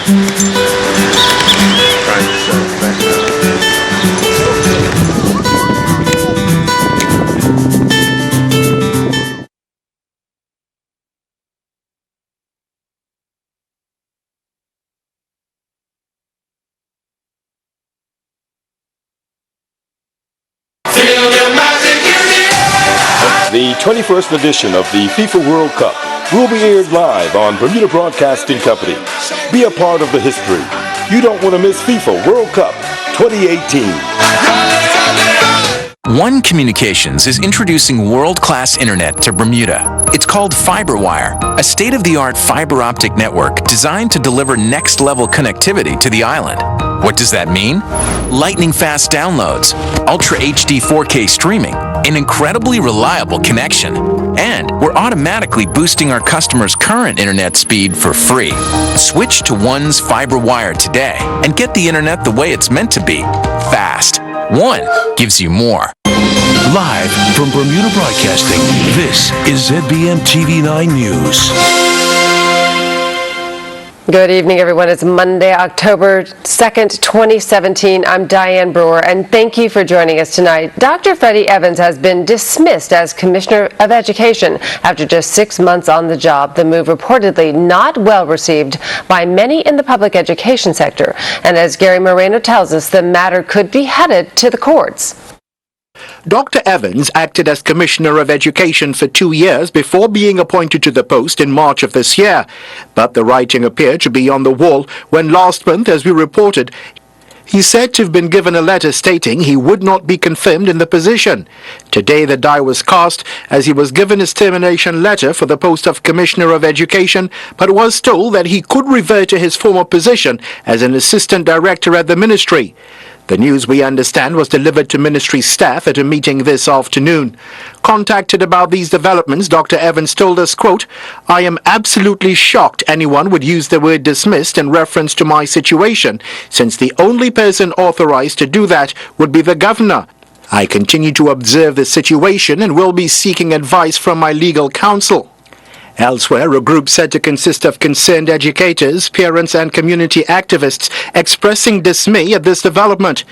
The 21st edition of the FIFA World Cup will be aired live on Bermuda Broadcasting Company. Be a part of the history. You don't want to miss FIFA World Cup 2018. One Communications is introducing world-class internet to Bermuda. It's called FiberWire, a state-of-the-art fiber optic network designed to deliver next-level connectivity to the island. What does that mean? Lightning-fast downloads, Ultra HD 4K streaming, an incredibly reliable connection. And we're automatically boosting our customers' current internet speed for free. Switch to One's FiberWire today and get the internet the way it's meant to be, fast. One gives you more. Live from Bermuda Broadcasting, this is ZBM TV9 News. Good evening, everyone. It's Monday, October 2nd, 2017. I'm Diane Brewer, and thank you for joining us tonight. Dr. Freddie Evans has been dismissed as Commissioner of Education after just 6 months on the job. The move reportedly not well received by many in the public education sector. And as Gary Moreno tells us, the matter could be headed to the courts. Dr. Evans acted as Commissioner of Education for 2 years before being appointed to the post in March of this year. But the writing appeared to be on the wall when last month, as we reported, he said to have been given a letter stating he would not be confirmed in the position. Today the die was cast as he was given his termination letter for the post of Commissioner of Education, but was told that he could revert to his former position as an Assistant Director at the Ministry. The news, we understand, was delivered to Ministry staff at a meeting this afternoon. Contacted about these developments, Dr. Evans told us, quote, "I am absolutely shocked anyone would use the word dismissed in reference to my situation, since the only person authorized to do that would be the governor. I continue to observe the situation and will be seeking advice from my legal counsel." Elsewhere, a group said to consist of concerned educators, parents and community activists expressing dismay at this development.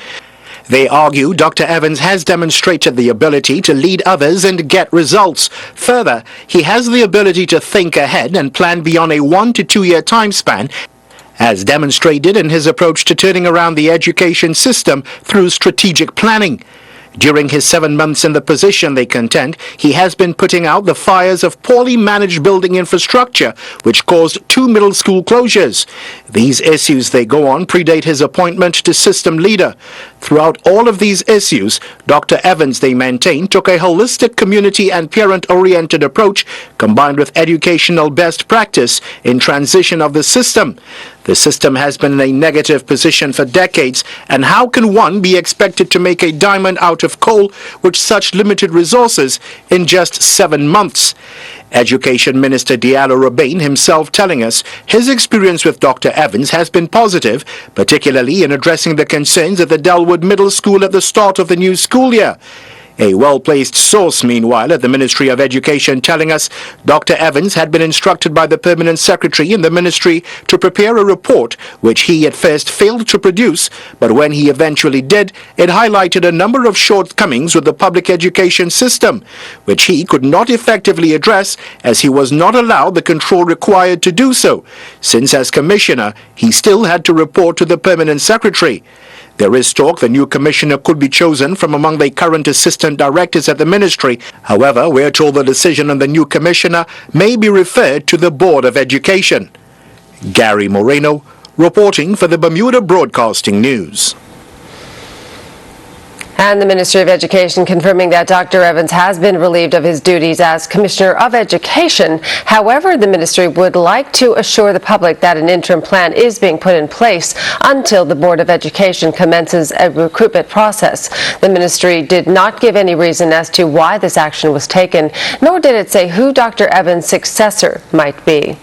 They argue Dr. Evans has demonstrated the ability to lead others and get results. Further, he has the ability to think ahead and plan beyond a 1 to 2 year time span, as demonstrated in his approach to turning around the education system through strategic planning. During his 7 months in the position, they contend, he has been putting out the fires of poorly managed building infrastructure, which caused 2 middle school closures. These issues, they go on, predate his appointment to system leader. Throughout all of these issues, Dr. Evans, they maintain, took a holistic community and parent-oriented approach combined with educational best practice in transition of the system. The system has been in a negative position for decades, and how can one be expected to make a diamond out of coal with such limited resources in just 7 months? Education Minister Diallo Rabane himself telling us his experience with Dr. Evans has been positive, particularly in addressing the concerns at the Delwood Middle School at the start of the new school year. A well-placed source, meanwhile, at the Ministry of Education telling us Dr. Evans had been instructed by the Permanent Secretary in the Ministry to prepare a report which he at first failed to produce, but when he eventually did, it highlighted a number of shortcomings with the public education system, which he could not effectively address as he was not allowed the control required to do so, since as Commissioner he still had to report to the Permanent Secretary. There is talk the new commissioner could be chosen from among the current assistant directors at the ministry. However, we are told the decision on the new commissioner may be referred to the Board of Education. Gary Moreno, reporting for the Bermuda Broadcasting News. And the Ministry of Education confirming that Dr. Evans has been relieved of his duties as Commissioner of Education. However, the ministry would like to assure the public that an interim plan is being put in place until the Board of Education commences a recruitment process. The ministry did not give any reason as to why this action was taken, nor did it say who Dr. Evans' successor might be.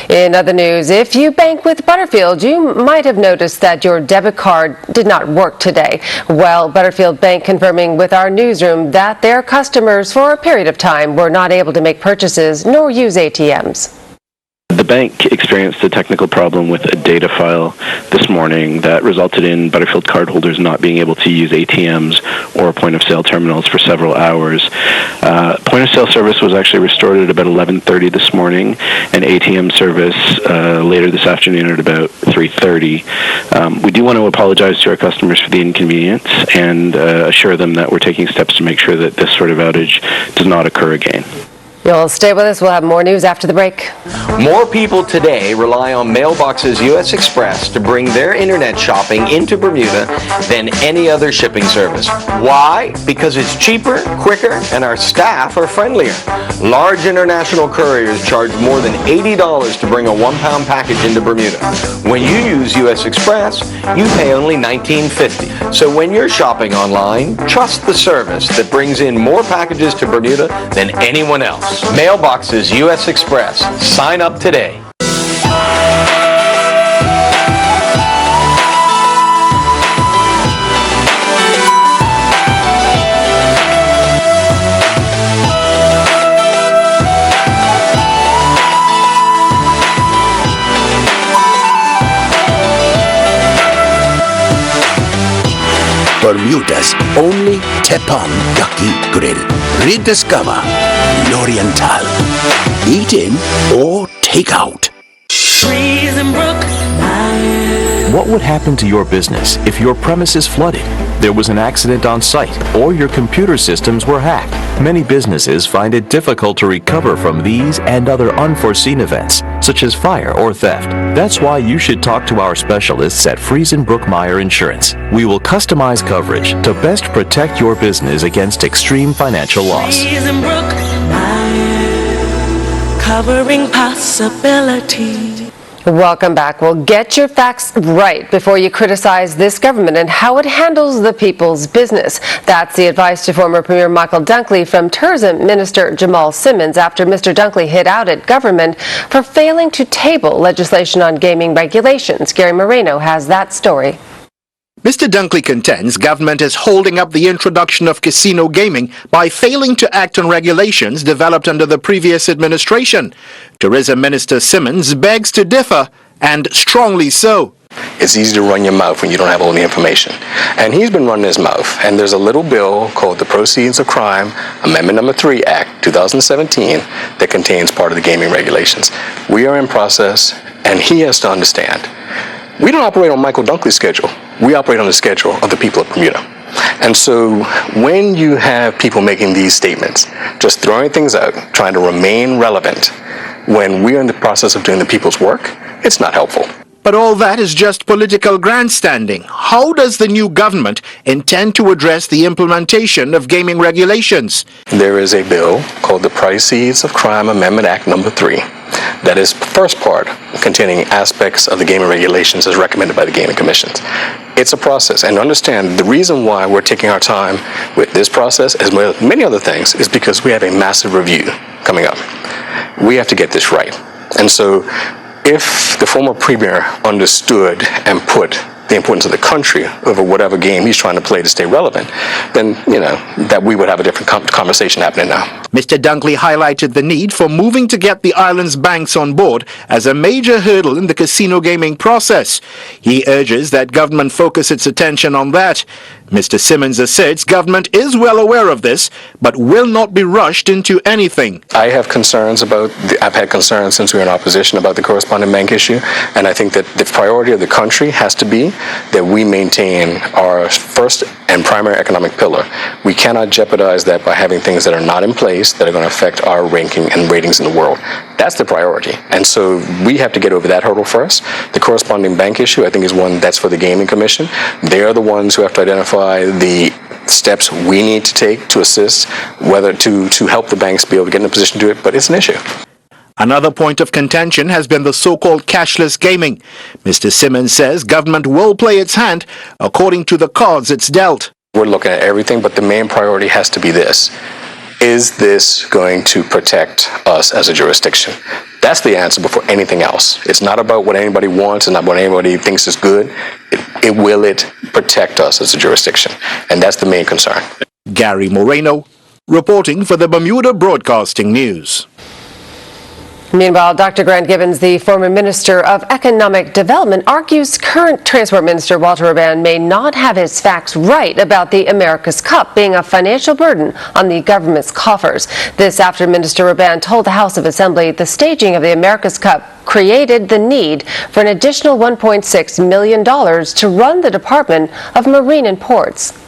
In other news, if you bank with Butterfield, you might have noticed that your debit card did not work today. Well, Butterfield Bank confirming with our newsroom that their customers for a period of time were not able to make purchases nor use ATMs. The bank experienced a technical problem with a data file this morning that resulted in Butterfield cardholders not being able to use ATMs or point-of-sale terminals for several hours. Point-of-sale service was actually restored at about 11:30 this morning, and ATM service later this afternoon at about 3:30. We do want to apologize to our customers for the inconvenience and assure them that we're taking steps to make sure that this sort of outage does not occur again. You'll stay with us. We'll have more news after the break. More people today rely on Mailboxes U.S. Express to bring their internet shopping into Bermuda than any other shipping service. Why? Because it's cheaper, quicker, and our staff are friendlier. Large international couriers charge more than $80 to bring a 1-pound package into Bermuda. When you use U.S. Express, you pay only $19.50. So when you're shopping online, trust the service that brings in more packages to Bermuda than anyone else. Mailboxes U.S. Express. Sign up today. Bermuda's only Teppanyaki grill. Rediscover L'Oriental. Eat in or take out. What would happen to your business if your premises flooded, there was an accident on site, or your computer systems were hacked? Many businesses find it difficult to recover from these and other unforeseen events, such as fire or theft. That's why you should talk to our specialists at Friesenbrook-Meyer Insurance. We will customize coverage to best protect your business against extreme financial loss. Covering possibility. Welcome back. Well, get your facts right before you criticize this government and how it handles the people's business. That's the advice to former Premier Michael Dunkley from Tourism Minister Jamal Simmons after Mr. Dunkley hit out at government for failing to table legislation on gaming regulations. Gary Moreno has that story. Mr. Dunkley contends government is holding up the introduction of casino gaming by failing to act on regulations developed under the previous administration. Tourism Minister Simmons begs to differ, and strongly so. It's easy to run your mouth when you don't have all the information. And he's been running his mouth. And there's a little bill called the Proceeds of Crime Amendment Number 3 Act 2017 that contains part of the gaming regulations. We are in process, and he has to understand. We don't operate on Michael Dunkley's schedule. We operate on the schedule of the people of Bermuda. And so when you have people making these statements, just throwing things out, trying to remain relevant, when we're in the process of doing the people's work, it's not helpful. But all that is just political grandstanding. How does the new government intend to address the implementation of gaming regulations? There is a bill called the Proceeds of Crime Amendment Act Number 3. That is the first part containing aspects of the gaming regulations as recommended by the gaming commissions. It's a process, and understand the reason why we're taking our time with this process, as well as many other things, is because we have a massive review coming up. We have to get this right. And so if the former premier understood and put the importance of the country over whatever game he's trying to play to stay relevant, then, that we would have a different conversation happening now. Mr. Dunkley highlighted the need for moving to get the island's banks on board as a major hurdle in the casino gaming process. He urges that government focus its attention on that. Mr. Simmons asserts government is well aware of this, but will not be rushed into anything. I have concerns I've had concerns since we were in opposition about the corresponding bank issue, and I think that the priority of the country has to be that we maintain our first and primary economic pillar. We cannot jeopardize that by having things that are not in place that are going to affect our ranking and ratings in the world. That's the priority. And so we have to get over that hurdle first. The corresponding bank issue, I think, is one that's for the Gaming Commission. They are the ones who have to identify the steps we need to take to assist, whether to help the banks be able to get in a position to do it, but it's an issue. Another point of contention has been the so-called cashless gaming. Mr. Simmons says government will play its hand according to the cards it's dealt. We're looking at everything, but the main priority has to be this. Is this going to protect us as a jurisdiction? That's the answer before anything else. It's not about what anybody wants and not what anybody thinks is good. Will it protect us as a jurisdiction? And that's the main concern. Gary Moreno, reporting for the Bermuda Broadcasting News. Meanwhile, Dr. Grant Gibbons, the former Minister of Economic Development, argues current Transport Minister Walter Rabban may not have his facts right about the America's Cup being a financial burden on the government's coffers. This after Minister Rabban told the House of Assembly the staging of the America's Cup created the need for an additional $1.6 million to run the Department of Marine and Ports.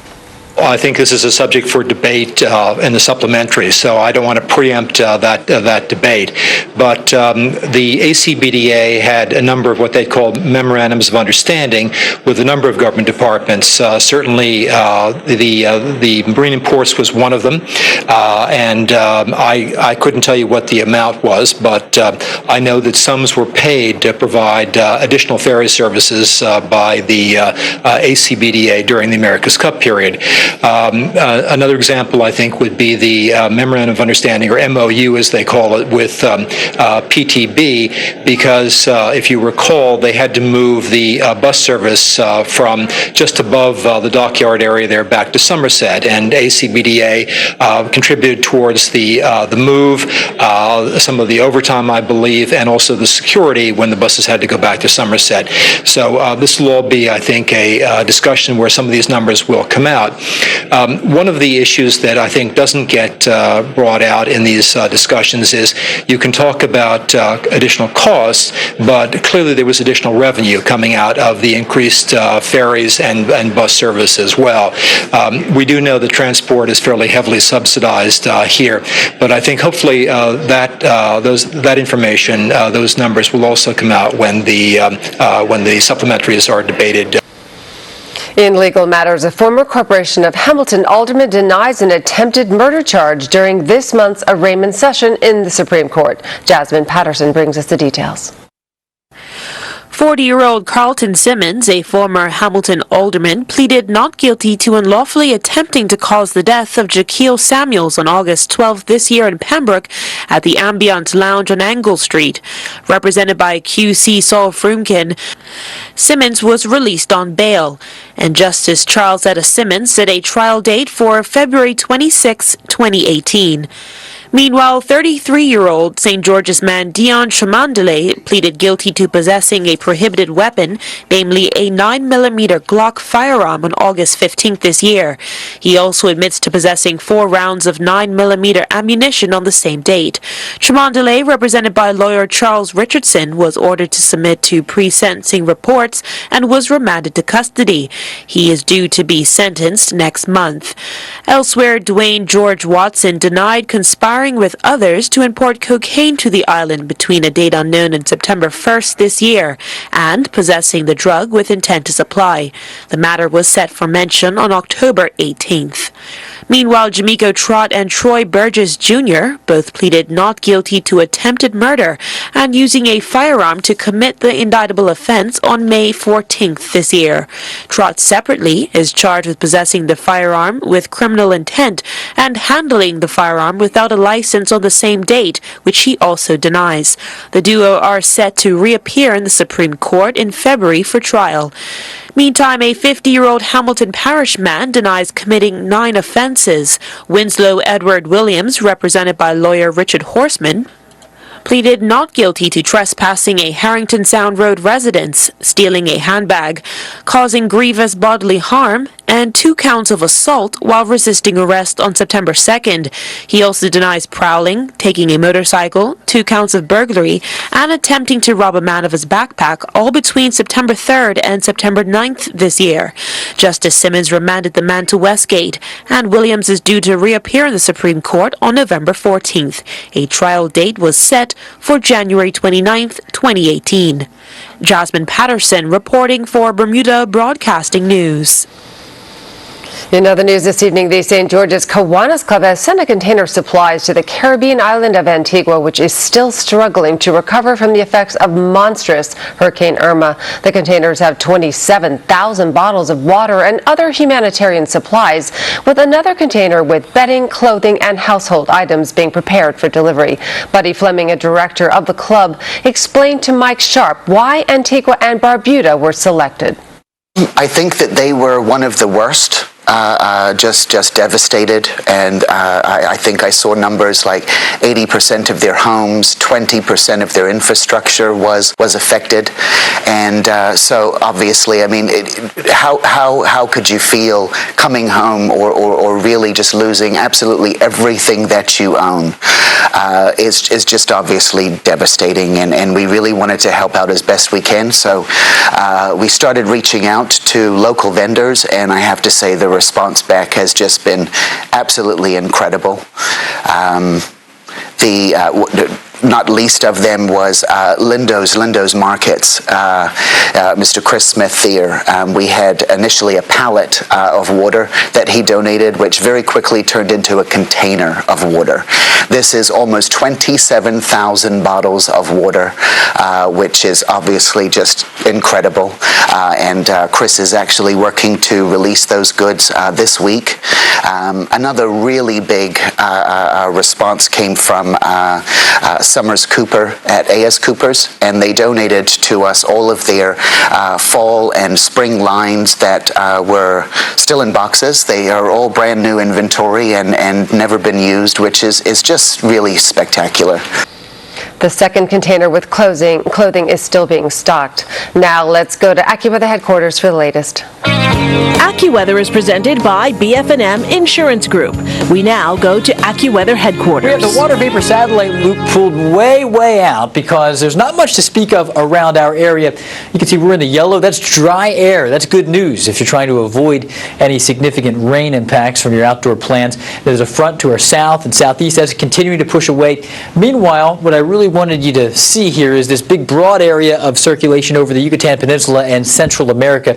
I think this is a subject for debate in the supplementary, so I don't want to preempt that debate. But the ACBDA had a number of what they called memorandums of understanding with a number of government departments. Certainly, the Marine and Ports was one of them, and I couldn't tell you what the amount was, but I know that sums were paid to provide additional ferry services by the ACBDA during the America's Cup period. Another example, I think, would be the Memorandum of Understanding, or MOU as they call it, with PTB, because if you recall, they had to move the bus service from just above the dockyard area there back to Somerset, and ACBDA contributed towards the move, some of the overtime, I believe, and also the security when the buses had to go back to Somerset. So this will all be, I think, a discussion where some of these numbers will come out. One of the issues that I think doesn't get brought out in these discussions is you can talk about additional costs, but clearly there was additional revenue coming out of the increased ferries and bus service as well. We do know that transport is fairly heavily subsidized here, but I think hopefully that information, those numbers will also come out when the supplementaries are debated. In legal matters, a former corporation of Hamilton alderman denies an attempted murder charge during this month's arraignment session in the Supreme Court. Jasmine Patterson brings us the details. 40-year-old Carlton Simmons, a former Hamilton alderman, pleaded not guilty to unlawfully attempting to cause the death of Jaquil Samuels on August 12th this year in Pembroke at the Ambiance Lounge on Angle Street. Represented by QC Saul Frumkin, Simmons was released on bail, and Justice Charles Etta Simmons set a trial date for February 26, 2018. Meanwhile, 33-year-old St. George's man Dion Chamandele pleaded guilty to possessing a prohibited weapon, namely a 9mm Glock firearm, on August 15th this year. He also admits to possessing 4 rounds of 9mm ammunition on the same date. Chamandele, represented by lawyer Charles Richardson, was ordered to submit to pre-sentencing reports and was remanded to custody. He is due to be sentenced next month. Elsewhere, Dwayne George Watson denied conspiring with others to import cocaine to the island between a date unknown and September 1st this year, and possessing the drug with intent to supply. The matter was set for mention on October 18th. Meanwhile, Jamiko Trott and Troy Burgess Jr. both pleaded not guilty to attempted murder and using a firearm to commit the indictable offense on May 14th this year. Trott separately is charged with possessing the firearm with criminal intent and handling the firearm without a license on the same date, which he also denies. The duo are set to reappear in the Supreme Court in February for trial. Meantime, a 50-year-old Hamilton Parish man denies committing 9 offenses. Winslow Edward Williams, represented by lawyer Richard Horseman, pleaded not guilty to trespassing a Harrington Sound Road residence, stealing a handbag, causing grievous bodily harm, and 2 counts of assault while resisting arrest on September 2nd. He also denies prowling, taking a motorcycle, 2 counts of burglary, and attempting to rob a man of his backpack, all between September 3rd and September 9th this year. Justice Simmons remanded the man to Westgate, and Williams is due to reappear in the Supreme Court on November 14th. A trial date was set for January 29th, 2018. Jasmine Patterson reporting for Bermuda Broadcasting News. In other news this evening, the St. George's Kiwanis Club has sent a container of supplies to the Caribbean island of Antigua, which is still struggling to recover from the effects of monstrous Hurricane Irma. The containers have 27,000 bottles of water and other humanitarian supplies, with another container with bedding, clothing, and household items being prepared for delivery. Buddy Fleming, a director of the club, explained to Mike Sharp why Antigua and Barbuda were selected. I think that they were one of the worst just devastated, and I think I saw numbers like 80% of their homes, 20% of their infrastructure was affected, and so obviously, I mean, how could you feel coming home or really just losing absolutely everything that you own? Is just obviously devastating, and we really wanted to help out as best we can. So we started reaching out to local vendors, and I have to say the response back has just been absolutely incredible. Not least of them was Lindo's Markets, Mr. Chris Smith there. We had initially a pallet of water that he donated, which very quickly turned into a container of water. This is almost 27,000 bottles of water, which is obviously just incredible. And Chris is actually working to release those goods this week. Another really big response came from Summers Cooper at A.S. Cooper's, and they donated to us all of their fall and spring lines that were still in boxes. They are all brand new inventory and never been used, which is just really spectacular. The second container with clothing is still being stocked. Now let's go to AccuWeather headquarters for the latest. AccuWeather is presented by BF&M Insurance Group. We now go to AccuWeather headquarters. We have the water vapor satellite loop pulled way out because there's not much to speak of around our area. You can see we're in the yellow. That's dry air. That's good news if you're trying to avoid any significant rain impacts from your outdoor plans. There's a front to our south and southeast that's continuing to push away. Meanwhile, what I really wanted you to see here is this big broad area of circulation over the Yucatan Peninsula and Central America.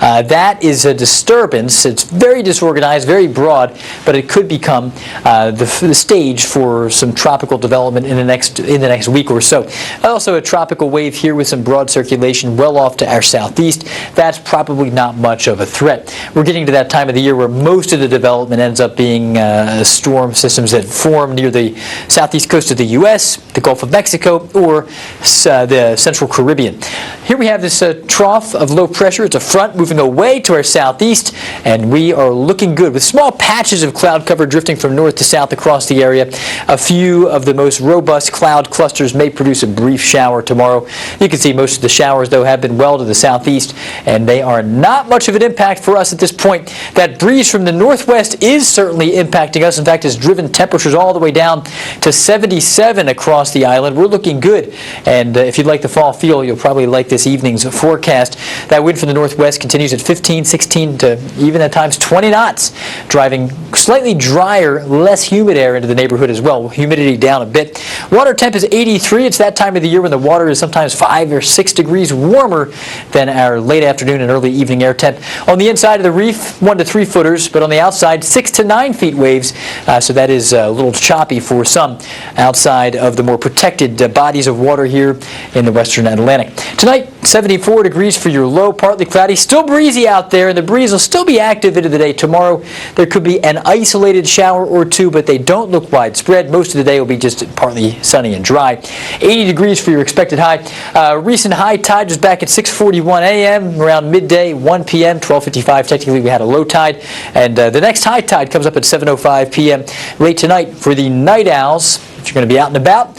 That is a disturbance. It's very disorganized, very broad, but it could become the stage for some tropical development in the next week or so. Also a tropical wave here with some broad circulation well off to our southeast. That's probably not much of a threat. We're getting to that time of the year where most of the development ends up being storm systems that form near the southeast coast of the U.S., the Gulf of Mexico, or the Central Caribbean. Here we have this trough of low pressure. It's a front moving away to our southeast, and we are looking good with small patches of cloud cover drifting from north to south across the area. A few of the most robust cloud clusters may produce a brief shower tomorrow. You can see most of the showers, though, have been well to the southeast, and they are not much of an impact for us at this point. That breeze from the northwest is certainly impacting us. In fact, it's driven temperatures all the way down to 77 across the island. We're looking good, and if you'd like the fall feel, you'll probably like this evening's forecast. That wind from the northwest continues at 15, 16 to even at times 20 knots, driving slightly drier, less humid air into the neighborhood as well. Humidity down a bit. Water temp is 83. It's that time of the year when the water is sometimes 5 or 6 degrees warmer than our late afternoon and early evening air temp. On the inside of the reef, 1 to 3 footers, but on the outside, 6 to 9 feet waves. So that is a little choppy for some outside of the more protected bodies of water here in the western Atlantic. Tonight, 74 degrees for your low, partly cloudy, still breezy out there, and the breeze will still be active into the day. Tomorrow, there could be an isolated shower or two, but they don't look widespread. Most of the day will be just partly sunny and dry. 80 degrees for your expected high. Recent high tide was back at 6:41 a.m. around midday, 1 p.m., 12:55. Technically, we had a low tide, and the next high tide comes up at 7:05 p.m. late tonight for the night owls. If you're going to be out and about,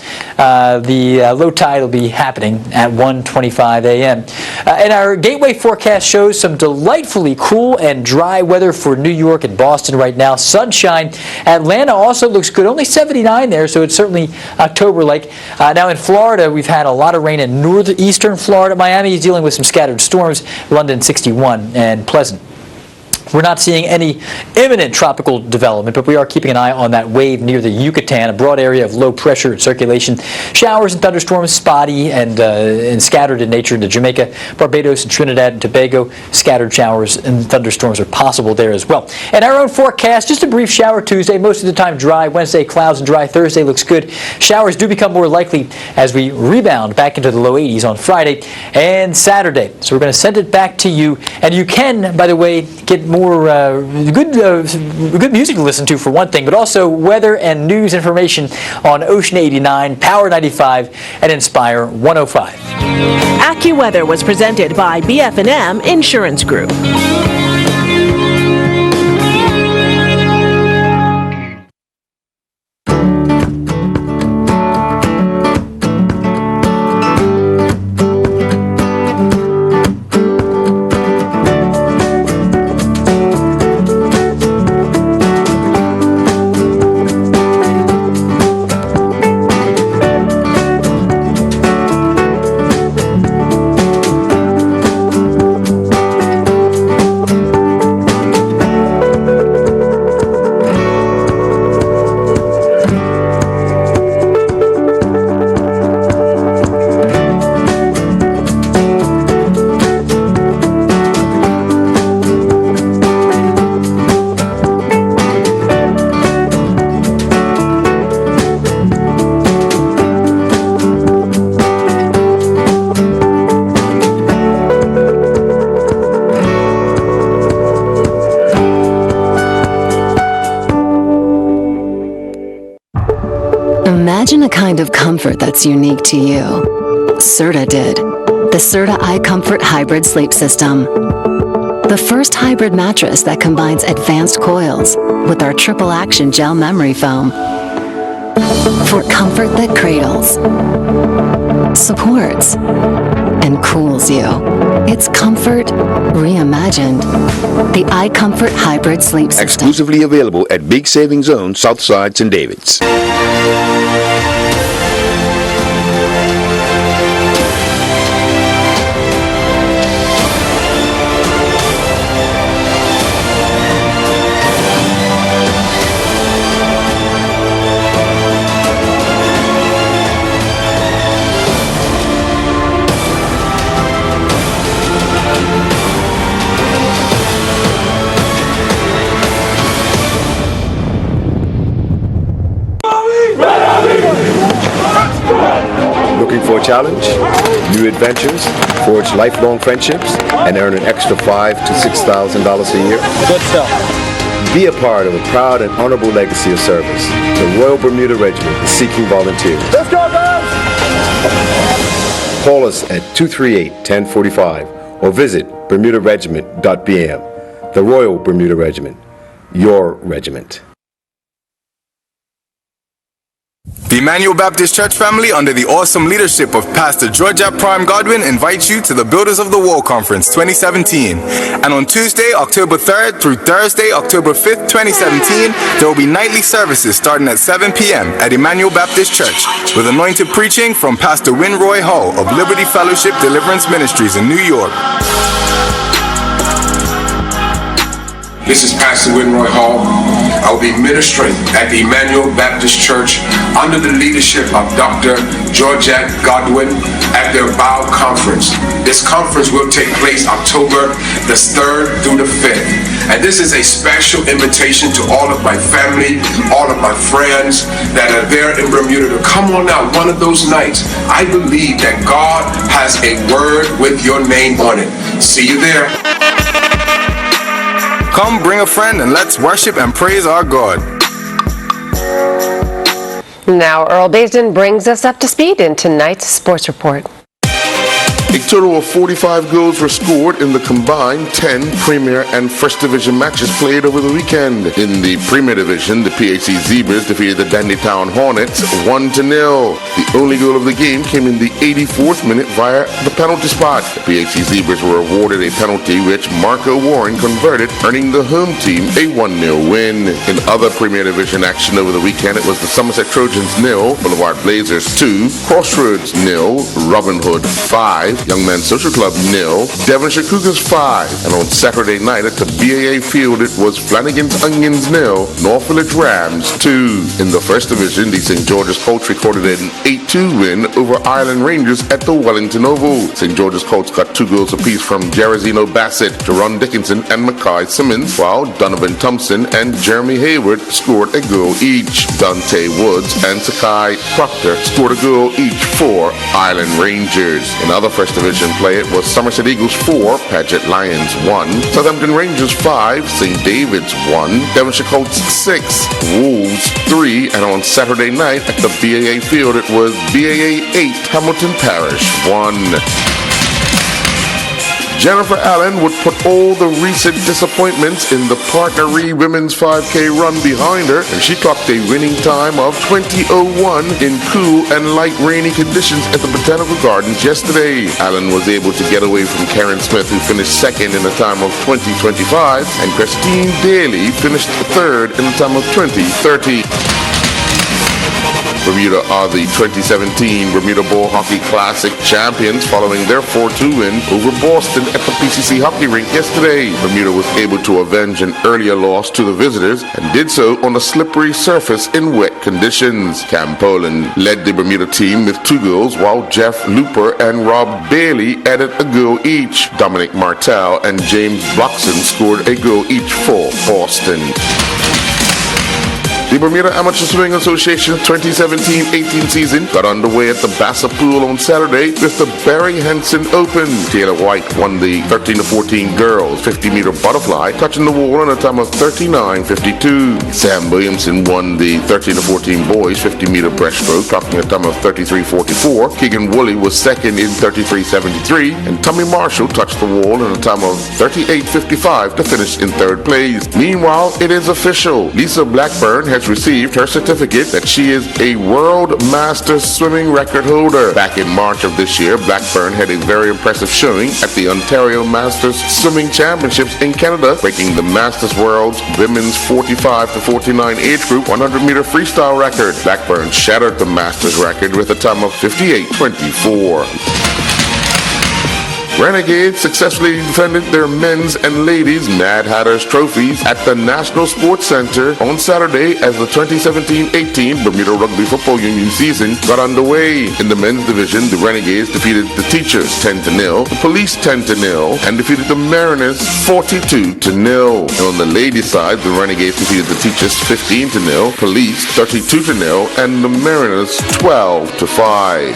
the low tide will be happening at 1:25 a.m. And our gateway forecast shows some delightfully cool and dry weather for New York and Boston right now. Sunshine. Atlanta also looks good. Only 79 there, so it's certainly October-like. Now in Florida, we've had a lot of rain in northeastern Florida. Miami is dealing with some scattered storms. London 61 and pleasant. We're not seeing any imminent tropical development, but we are keeping an eye on that wave near the Yucatan, a broad area of low pressure and circulation. Showers and thunderstorms, spotty and scattered in nature into Jamaica, Barbados, and Trinidad and Tobago. Scattered showers and thunderstorms are possible there as well. And our own forecast, just a brief shower Tuesday, most of the time dry. Wednesday, clouds and dry. Thursday looks good. Showers do become more likely as we rebound back into the low 80s on Friday and Saturday. So we're going to send it back to you. And you can, by the way, get more good music to listen to for one thing, but also weather and news information on Ocean 89, Power 95, and Inspire 105. AccuWeather was presented by BF&M Insurance Group. Imagine a kind of comfort that's unique to you. Serta did. The Serta iComfort Hybrid Sleep System. The first hybrid mattress that combines advanced coils with our triple action gel memory foam for comfort that cradles, supports, and cools you. It's comfort reimagined. The iComfort Hybrid Sleep System. Exclusively available at Big Saving Zone, Southside, St. David's. Looking for a challenge, new adventures, forge lifelong friendships, and earn an extra $5,000 to $6,000 a year? Good stuff. Be a part of a proud and honorable legacy of service. The Royal Bermuda Regiment is seeking volunteers. Let's go, guys! Call us at 238-1045 or visit bermudaregiment.bm. The Royal Bermuda Regiment, your regiment. The Emmanuel Baptist Church family, under the awesome leadership of Pastor Georgia Prime Godwin, invites you to the Builders of the Wall Conference 2017. And on Tuesday, October 3rd through Thursday, October 5th, 2017, there will be nightly services starting at 7 p.m. at Emmanuel Baptist Church with anointed preaching from Pastor Winroy Hall of Liberty Fellowship Deliverance Ministries in New York. This is Pastor Winroy Hall. I will be ministering at the Emmanuel Baptist Church under the leadership of Dr. Georgette Godwin at their Bow Conference. This conference will take place October the 3rd through the 5th. And this is a special invitation to all of my family, all of my friends that are there in Bermuda to come on out one of those nights. I believe that God has a word with your name on it. See you there. Come, bring a friend, and let's worship and praise our God. Now Earl Baisden brings us up to speed in tonight's sports report. A total of 45 goals were scored in the combined 10 Premier and First Division matches played over the weekend. In the Premier Division, the PHC Zebras defeated the Dandytown Hornets 1-0. The only goal of the game came in the 84th minute via the penalty spot. The PHC Zebras were awarded a penalty which Marco Warren converted, earning the home team a 1-0 win. In other Premier Division action over the weekend, it was the Somerset Trojans 0, Boulevard Blazers 2, Crossroads 0, Robin Hood 5, Young Men's Social Club 0, Devonshire Cougars 5, and on Saturday night at the BAA Field it was Flanagan's Onions 0, North Village Rams 2. In the First Division, the St. George's Colts recorded an 8-2 win over Island Rangers at the Wellington Oval. St. George's Colts got 2 goals apiece from Jerizino Bassett, Jerron Dickinson, and Mackay Simmons, while Donovan Thompson and Jeremy Hayward scored a goal each. Dante Woods and Sakai Proctor scored a goal each for Island Rangers. In other First Division play, it was Somerset Eagles 4, Paget Lions 1, Southampton Rangers 5, St. David's 1, Devonshire Colts 6, Wolves 3, and on Saturday night at the BAA Field it was BAA 8, Hamilton Parish 1. Jennifer Allen would put all the recent disappointments in the Partneree Women's 5K run behind her, and she clocked a winning time of 20:01 in cool and light rainy conditions at the Botanical Gardens yesterday. Allen was able to get away from Karen Smith, who finished second in a time of 20:25, and Christine Daly finished third in a time of 20:30. Bermuda are the 2017 Bermuda Bowl Hockey Classic champions following their 4-2 win over Boston at the PCC hockey rink yesterday. Bermuda was able to avenge an earlier loss to the visitors and did so on a slippery surface in wet conditions. Cam Poland led the Bermuda team with 2 goals, while Jeff Looper and Rob Bailey added a goal each. Dominic Martel and James Bloxon scored a goal each for Boston. The Bermuda Amateur Swimming Association 2017-18 season got underway at the Bassa Pool on Saturday with the Barry Henson Open. Taylor White won the 13-14 girls 50-meter butterfly, touching the wall in a time of 39.52. Sam Williamson won the 13-14 boys 50-meter breaststroke, clocking a time of 33.44. Keegan Woolley was second in 33.73, and Tommy Marshall touched the wall in a time of 38.55 to finish in third place. Meanwhile, it is official. Lisa Blackburn has received her certificate that she is a World Masters swimming record holder. Back in March of this year, Blackburn had a very impressive showing at the Ontario Masters Swimming Championships in Canada, breaking the Masters World's women's 45 to 49 age group 100-meter freestyle record. Blackburn shattered the Masters record with a time of 58.24. Renegades successfully defended their men's and ladies' Mad Hatters trophies at the National Sports Center on Saturday as the 2017-18 Bermuda Rugby Football Union season got underway. In the men's division, the Renegades defeated the Teachers 10-0, the Police 10-0, and defeated the Mariners 42-0. And on the ladies' side, the Renegades defeated the Teachers 15-0, Police 32-0, and the Mariners 12-5.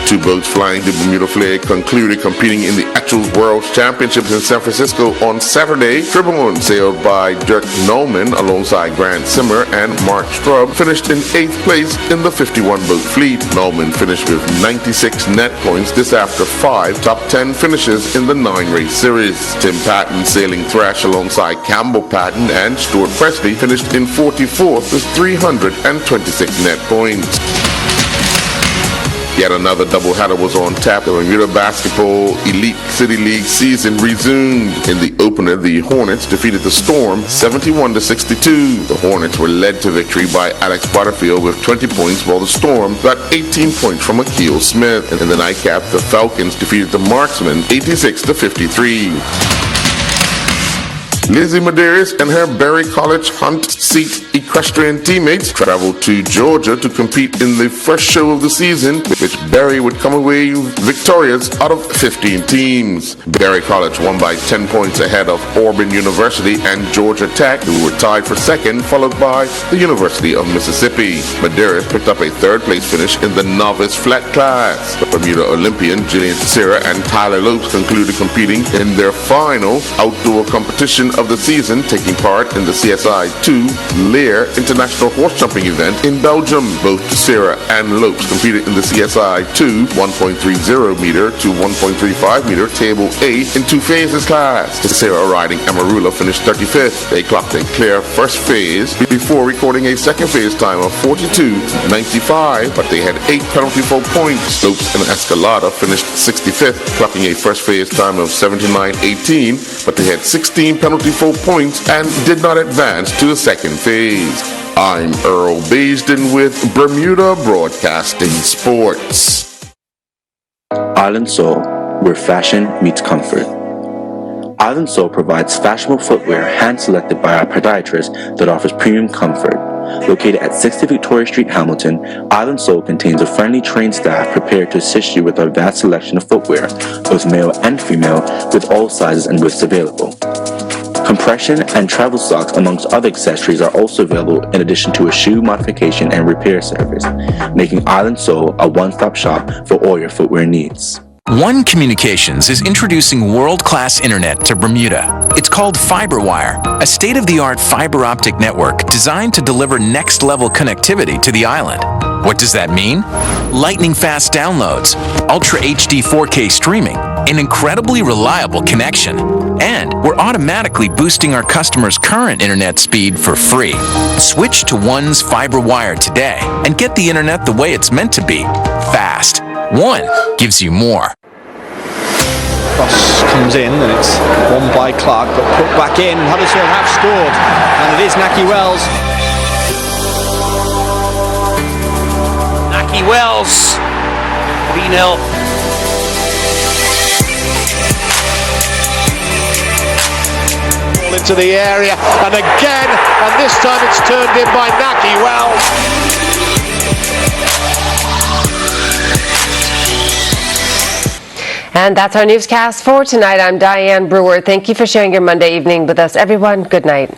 Two boats flying the Bermuda flag concluded competing in the actual World Championships in San Francisco on Saturday. Tribune, sailed by Dirk Nolman alongside Grant Simmer and Mark Strubb, finished in 8th place in the 51-boat fleet. Nolman finished with 96 net points. This after 5 top 10 finishes in the 9-race series. Tim Patton, sailing Thrash alongside Campbell Patton and Stuart Presley, finished in 44th with 326 net points. Yet another doubleheader was on tap. The Bermuda Basketball Elite City League season resumed. In the opener, the Hornets defeated the Storm 71-62. The Hornets were led to victory by Alex Butterfield with 20 points, while the Storm got 18 points from Akil Smith. In the nightcap, the Falcons defeated the Marksmen 86-53. Lizzie Medeiros and her Berry College Hunt Seat equestrian teammates traveled to Georgia to compete in the first show of the season, which Berry would come away victorious out of 15 teams. Berry College won by 10 points ahead of Auburn University and Georgia Tech, who were tied for second, followed by the University of Mississippi. Medeiros picked up a third-place finish in the novice flat class. Bermuda Olympian Jillian Teixeira and Tyler Lopes concluded competing in their final outdoor competition of the season, taking part in the CSI-2 Leer International Horse Jumping event in Belgium. Both Teixeira and Lopes competed in the CSI-2 1.30 meter to 1.35 meter Table A in 2 phases class. Teixeira, riding Amarula, finished 35th. They clocked a clear first phase before recording a second phase time of 42.95, but they had 8 penalty fault points. Lopes and Escalada finished 65th, clocking a first phase time of 79.18, but they had 16 penalty fault points and did not advance to the second phase. I'm Earl Baisden with Bermuda Broadcasting Sports. Island Soul, where fashion meets comfort. Island Soul provides fashionable footwear hand-selected by our podiatrist that offers premium comfort. Located at 60 Victoria Street, Hamilton, Island Soul contains a friendly trained staff prepared to assist you with our vast selection of footwear, both male and female, with all sizes and widths available. Compression and travel socks, amongst other accessories, are also available in addition to a shoe modification and repair service, making Island Soul a one-stop shop for all your footwear needs. One Communications is introducing world-class internet to Bermuda. It's called FiberWire, a state-of-the-art fiber optic network designed to deliver next-level connectivity to the island. What does that mean? Lightning-fast downloads, Ultra HD 4K streaming, an incredibly reliable connection. And we're automatically boosting our customers' current internet speed for free. Switch to One's FiberWire today and get the internet the way it's meant to be, fast. One gives you more. Cross comes in and it's won by Clark, but put back in. Huddersfield have scored, and it is Naki Wells. Naki Wells, 3-0. Into the area, and again, and this time it's turned in by Naki Wells. And that's our newscast for tonight. I'm Diane Brewer. Thank you for sharing your Monday evening with us, everyone. Good night.